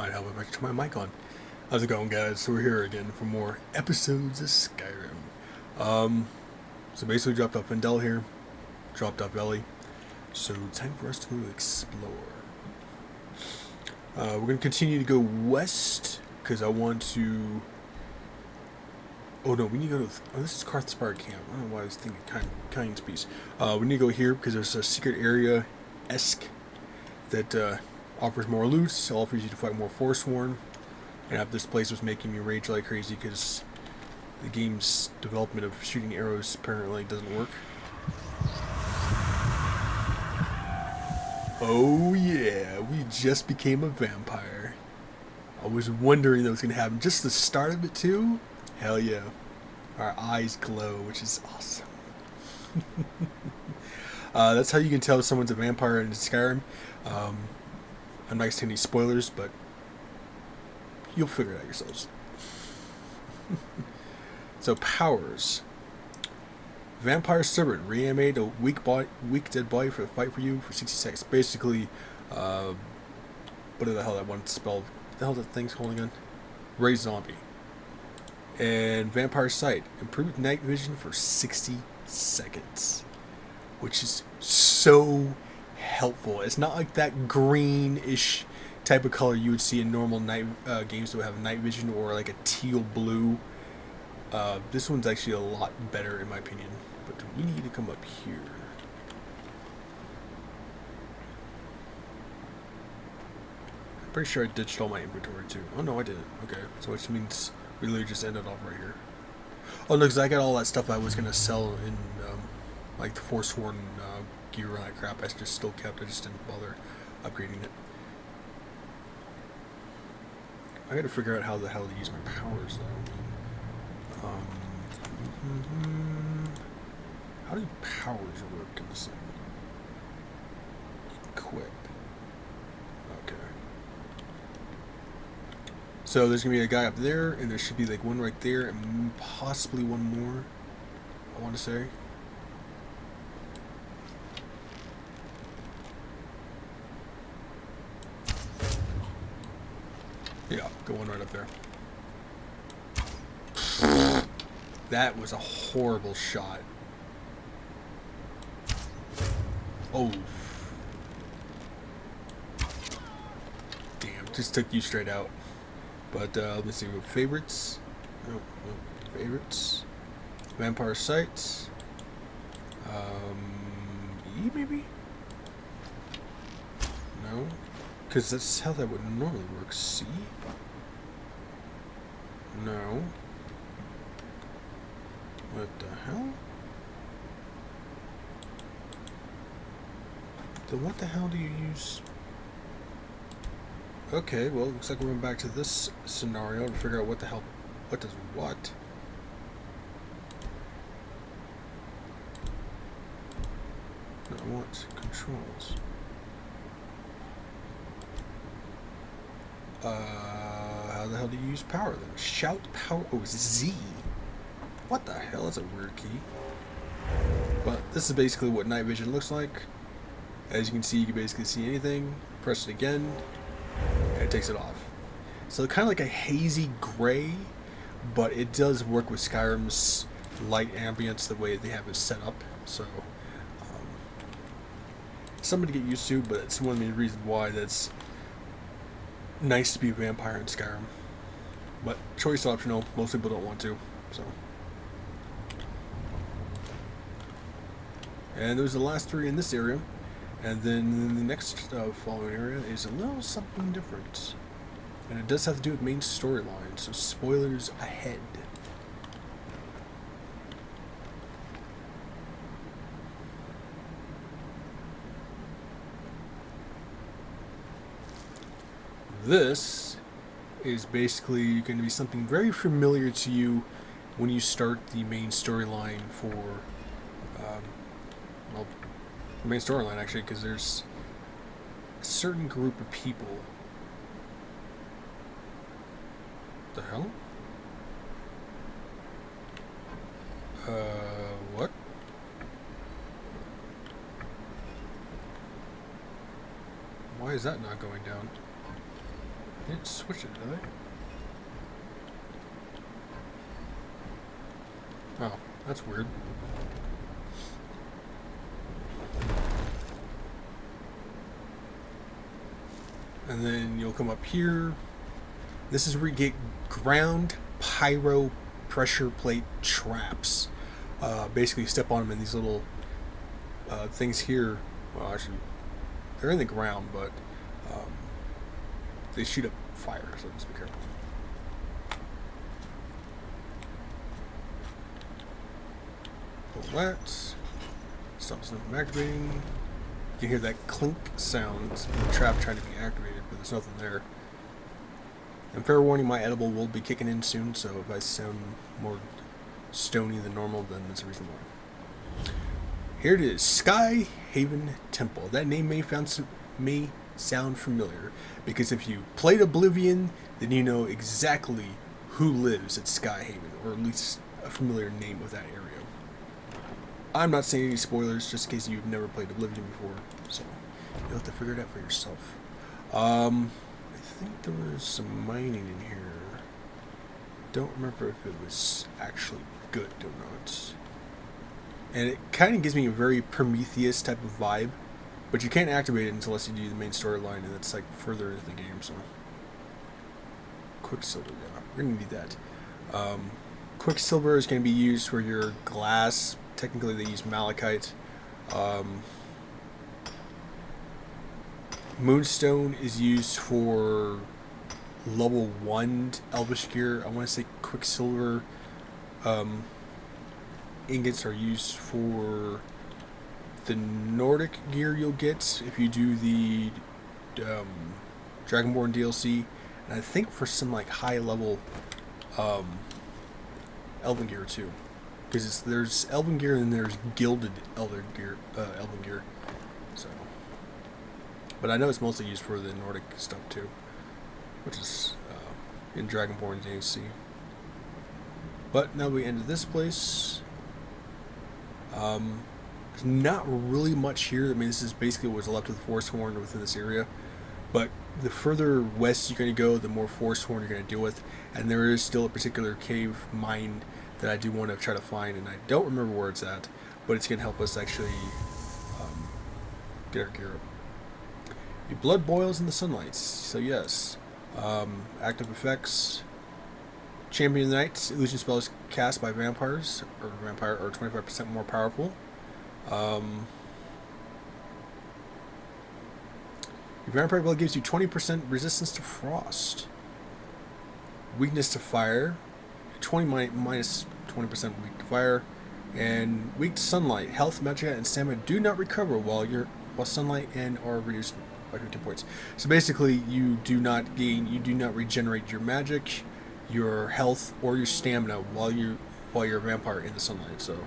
Might help if I turn my mic on. How's it going, guys? So we're here again for more episodes of Skyrim. So basically dropped off Vendel here, dropped off Ellie. So time for us to go explore. We're going to continue to go west, because I want to... Oh no, we need to go to... Oh, this is Karthspire camp. I don't know why I was thinking Kind's piece. We need to go here, because there's a secret area-esque that offers more loot, offers you to fight more Forsworn. And if this place was making me rage like crazy, because the game's development of shooting arrows apparently doesn't work. Oh yeah, we just became a vampire. I was wondering that was going to happen. Just the start of it too? Hell yeah. Our eyes glow, which is awesome. That's how you can tell if someone's a vampire in Skyrim. I'm not going to say any spoilers, but you'll figure it out yourselves. So powers. Vampire Servant. Reanimate a weak dead body for the fight for you for 60 seconds. Basically, what the hell that one spell? What the hell that thing's holding on? Raise Zombie. And Vampire Sight. Improved night vision for 60 seconds. Which is so helpful. It's not like that greenish type of color you would see in normal night games that would have night vision, or like a teal blue. This one's actually a lot better in my opinion. But we need to come up here. I'm pretty sure I ditched all my inventory too. Oh no, I didn't. Okay, so which means we literally just ended off right here. Oh no, because I got all that stuff I was gonna sell in like the Forsworn gear and that crap. I just still kept. I just didn't bother upgrading it. I gotta figure out how the hell to use my powers though. How do powers work in this thing? Equip. Okay. So there's gonna be a guy up there, and there should be like one right there, and possibly one more. I want to say. Yeah, go one right up there. That was a horrible shot. Oh. Damn, just took you straight out. But let's see, favorites. Nope, favorites. Vampire Sights. E maybe? No. Because that's how that would normally work. C? No. What the hell? Then what the hell do you use? Okay, well, looks like we're going back to this scenario to figure out what the hell, what does what? No, I want controls. How the hell do you use power then? Shout power, oh, it's Z. What the hell, that's a weird key. But this is basically what night vision looks like. As you can see, you can basically see anything. Press it again, and it takes it off. So kind of like a hazy gray, but it does work with Skyrim's light ambience the way they have it set up. So, something to get used to, but it's one of the reasons why that's nice to be a vampire in Skyrim. But choice optional, most people don't want to, so. And there's the last three in this area. And then the next following area is a little something different. And it does have to do with main storyline, so spoilers ahead. This is basically going to be something very familiar to you when you start the main storyline for, well, the main storyline actually, because there's a certain group of people. The hell? What? Why is that not going down? Didn't switch it, did I? Oh, that's weird. And then you'll come up here. This is where you get ground pyro pressure plate traps. Basically, you step on them in these little things here. Well, actually, they're in the ground, but they shoot up fire, so just be careful. Pull that. Stops them from activating. You can hear that clink sound. It's the trap trying to be activated, but there's nothing there. And fair warning, my edible will be kicking in soon, so if I sound more stony than normal, then that's the reason why. Here it is, Sky Haven Temple. That name may sound familiar, because if you played Oblivion, then you know exactly who lives at Sky Haven, or at least a familiar name of that area. I'm not saying any spoilers, just in case you've never played Oblivion before, so you'll have to figure it out for yourself. I think there was some mining in here. Don't remember if it was actually good or not. And it kind of gives me a very Prometheus type of vibe, but you can't activate it unless you do the main storyline, and that's like further into the game, so. Quicksilver, yeah, we're gonna need that. Quicksilver is gonna be used for your glass. Technically they use malachite. Moonstone is used for level 1 Elvish gear. I want to say Quicksilver ingots are used for the Nordic gear you'll get if you do the Dragonborn DLC, and I think for some like high level Elven gear too, because there's Elven gear and there's gilded Elven gear. So, but I know it's mostly used for the Nordic stuff too, which is in Dragonborn DLC. But now we enter this place. There's not really much here. I mean, this is basically what's left of the Forest Horn within this area. But the further west you're going to go, the more Forest Horn you're going to deal with. And there is still a particular cave mine that I do want to try to find, and I don't remember where it's at, but it's going to help us actually get our gear up. Your blood boils in the sunlight, so yes. Active effects. Champion of the Night, illusion spells cast by vampires, or 25% more powerful. Your vampire blood gives you 20% resistance to frost. Weakness to fire. 20 minus 20% weak to fire. And weak to sunlight. Health, magic, and stamina do not recover while sunlight and are reduced by 15 points. So basically, you do not regenerate your magic, your health, or your stamina while you're a vampire in the sunlight. So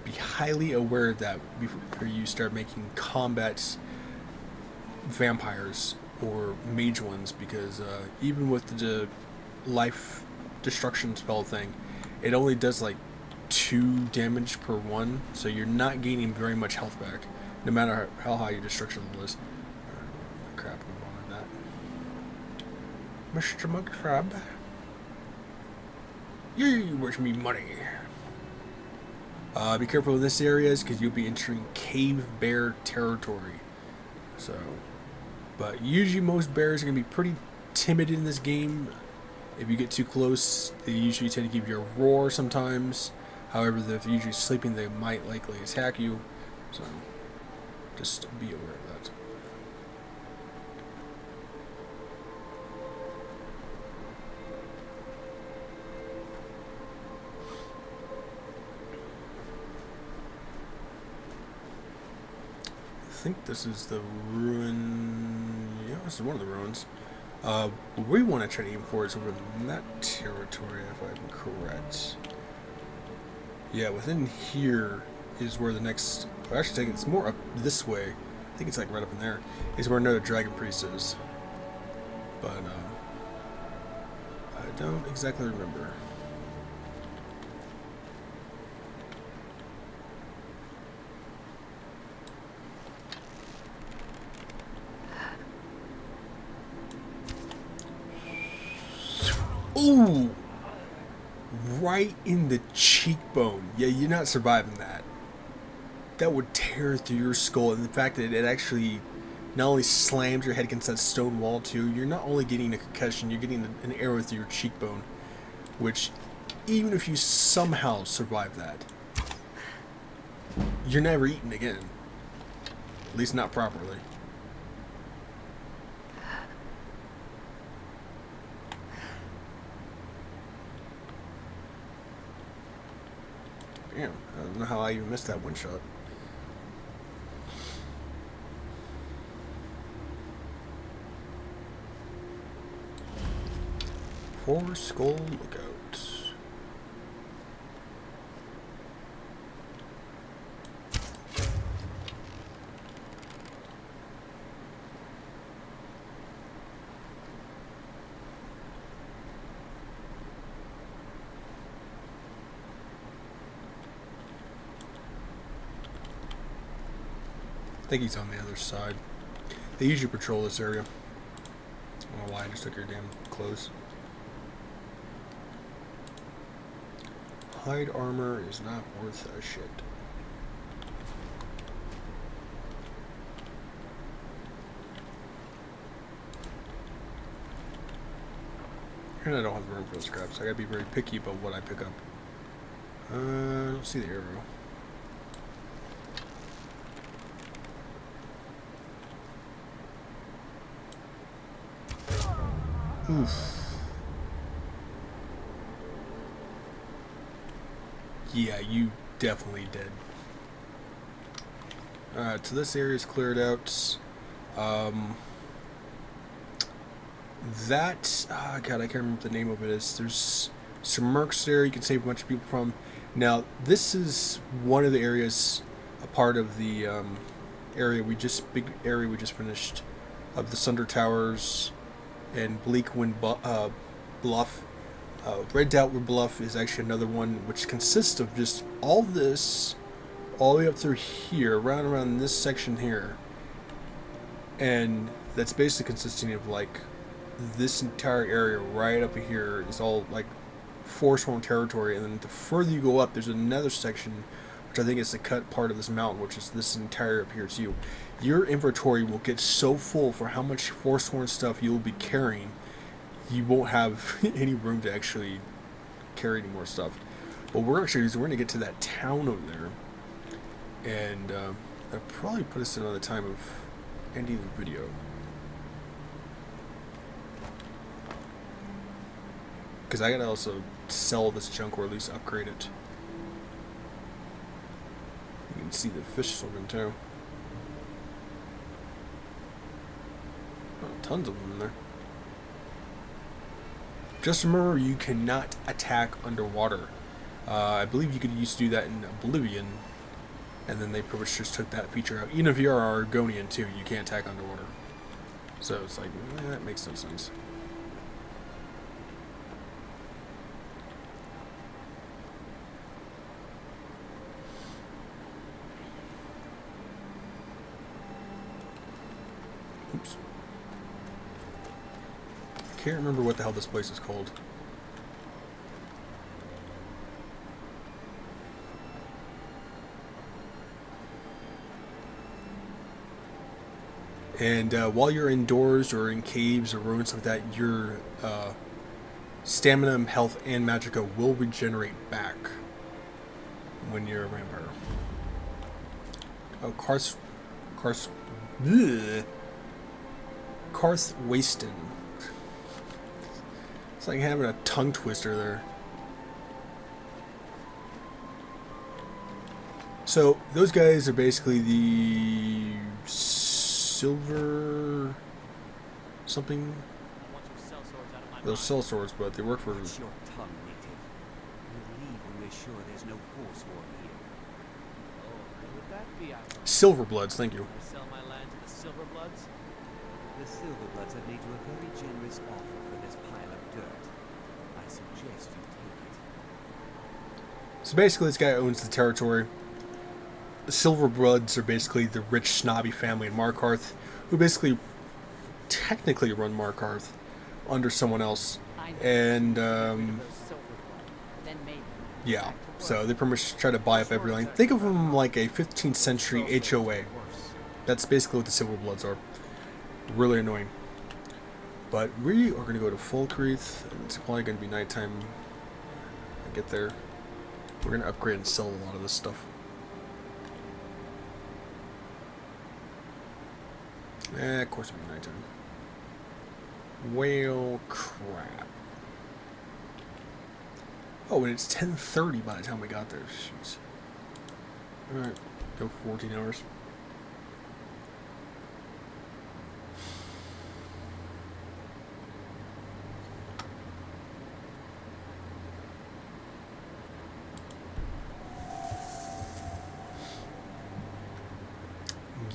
be highly aware of that before you start making combat vampires or mage ones, because even with the life destruction spell thing, it only does like 2 damage per one, so you're not gaining very much health back, no matter how high your destruction level is. Crap, I'm on that. Mr. Mugcrab, you wish me money. Be careful in this areas, because you'll be entering cave bear territory. So, but usually most bears are going to be pretty timid in this game. If you get too close, they usually tend to give you a roar sometimes. However, if you're usually sleeping, they might likely attack you. So, just be aware of that. I think this is the ruin. Yeah, this is one of the ruins. What we want to try to aim for is over in that territory, if I'm correct. Yeah, within here is where the next. Well, actually, it's more up this way. I think it's like right up in there. Is where another dragon priest is. But I don't exactly remember. Ooh! Right in the cheekbone. Yeah, you're not surviving that. That would tear through your skull, and the fact that it actually not only slams your head against that stone wall too, you're not only getting a concussion, you're getting an arrow through your cheekbone, which, even if you somehow survive that, you're never eaten again. At least not properly. Damn, I don't know how I even missed that one shot. Four Skull Lookout. I think he's on the other side. They usually patrol this area. I don't know why I just took your damn clothes. Hide armor is not worth a shit. And I don't have room for the scraps. I gotta be very picky about what I pick up. I don't see the arrow. Oof. Yeah, you definitely did. Alright, so this area is cleared out. God, I can't remember what the name of it is. There's some mercs there you can save a bunch of people from. Now, this is one of the areas, a part of the big area we just finished, of the Sunder Towers and Bleakwind Bluff. Red Doubtwood Bluff is actually another one, which consists of just all this, all the way up through here, around this section here, and that's basically consisting of like this entire area right up here is all like Forsworn territory, and then the further you go up, there's another section, which I think is the cut part of this mountain, which is this entire up here. So your inventory will get so full for how much Forsworn stuff you'll be carrying. You won't have any room to actually carry any more stuff. But we're going to get to that town over there, and that'll probably put us in another time of ending the video. Because I gotta also sell this junk, or at least upgrade it. You can see the fish swimming too. Oh, tons of them in there. Just remember, you cannot attack underwater. I believe you could used to do that in Oblivion, and then they pretty much just took that feature out. Even if you're Argonian too, you can't attack underwater. So it's like, that makes no sense. Oops. Can't remember what the hell this place is called. And while you're indoors or in caves or ruins like that, your stamina, health, and magicka will regenerate back when you're a vampire. Oh, Karthwaston. It's like having a tongue twister there. So those guys are basically the silver something. Those sell swords, but they work for. What's your tongue, native? We'll leave when we're sure there's no Forsworn here. Oh, would that be Silverbloods, thank you. I sell my land to the Silverbloods? The Silverbloods have made you a very generous offer for this pile of dirt. I suggest you take it. So basically, this guy owns the territory. The Silverbloods are basically the rich, snobby family in Markarth, who basically technically run Markarth under someone else. And Silver blood. Then maybe. yeah, so they pretty much try to buy up every line. Think of them like a 15th century HOA. That's basically what the Silver Bloods are. Really annoying. But we are going to go to Folkreath, and it's probably going to be nighttime when I get there. We're going to upgrade and sell a lot of this stuff. Of course it'll be nighttime. Well, crap. Oh, and it's 10:30 by the time we got there. Jeez. Alright, go for 14 hours.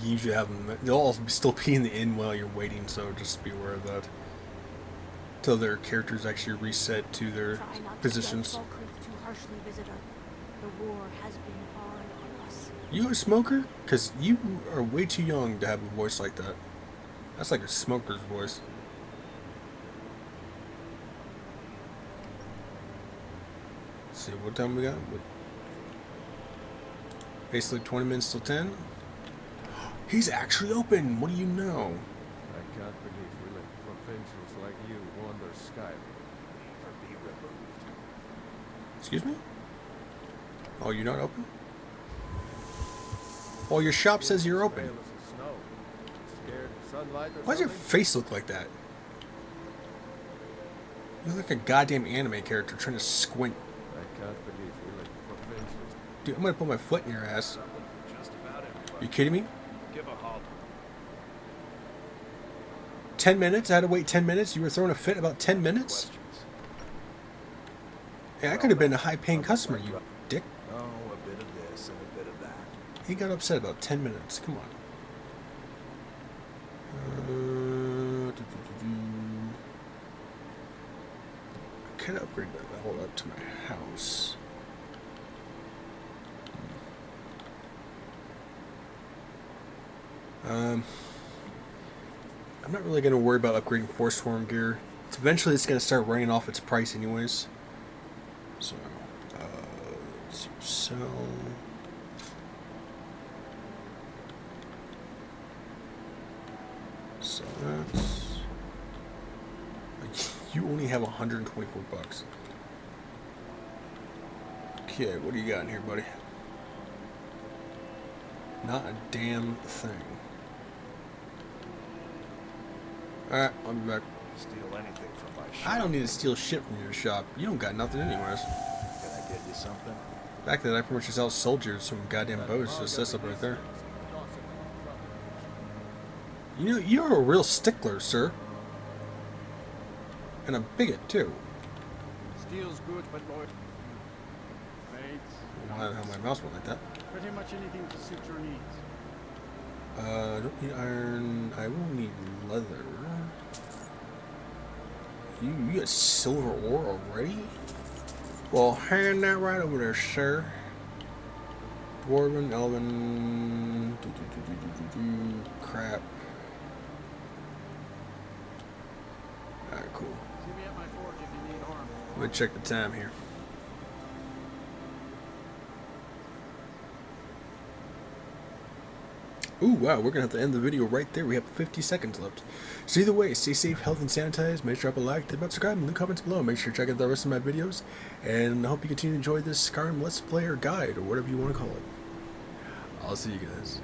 You usually have them, they'll all still be in the inn while you're waiting, so just be aware of that. Till their characters actually reset to their Try not positions. to judge Falkreath too harshly, visitor. The war has been hard on us. You a smoker? Because you are way too young to have a voice like that. That's like a smoker's voice. Let's see, what time we got? Basically 20 minutes till 10. He's actually open! What do you know? I can't believe we let provincials like you wander Skyrim. Never be removed. Excuse me? Oh, you're not open? Well, your shop says you're open. Pale as the snow. Scared of sunlight or Why does your something? face look like that? You look like a goddamn anime character trying to squint. I can't believe we let provincials. Dude, I'm gonna put my foot in your ass. Something for just about everybody. You kidding me? Give a holler. 10 minutes? I had to wait 10 minutes? You were throwing a fit about 10 minutes? Questions? Hey, I could have been a high-paying customer, you dick. Oh, a bit of this and a bit of that. He got upset about 10 minutes. Come on. I could upgrade that level up to my house. I'm not really going to worry about upgrading Forsworn gear. Eventually it's going to start running off its price anyways. So, let's see, sell. So that's... You only have 124 bucks. Okay, what do you got in here, buddy? Not a damn thing. Alright, I'll be back. Steal anything from my shop. I don't need to steal shit from your shop. You don't got nothing anyways. Can I get you something? The fact that I pretty much just out sold you some goddamn bows just that's up right there. You know, you're a real stickler, sir. And a bigot, too. Steel's good, but loyal. Wait. Why the hell my mouse went like that? Pretty much anything to suit your needs. I don't need iron. I will need leather. You got silver ore already? Well, hand that right over there, sir. Dwarven, Elven... Crap. Alright, cool. See me at my forge if you need armor. Let me check the time here. Ooh, wow, we're gonna have to end the video right there. We have 50 seconds left. So either way, stay safe, healthy, and sanitized. Make sure to drop a like, tip about subscribe, and leave comments below. Make sure to check out the rest of my videos. And I hope you continue to enjoy this Skyrim Let's Play or Guide, or whatever you want to call it. I'll see you guys.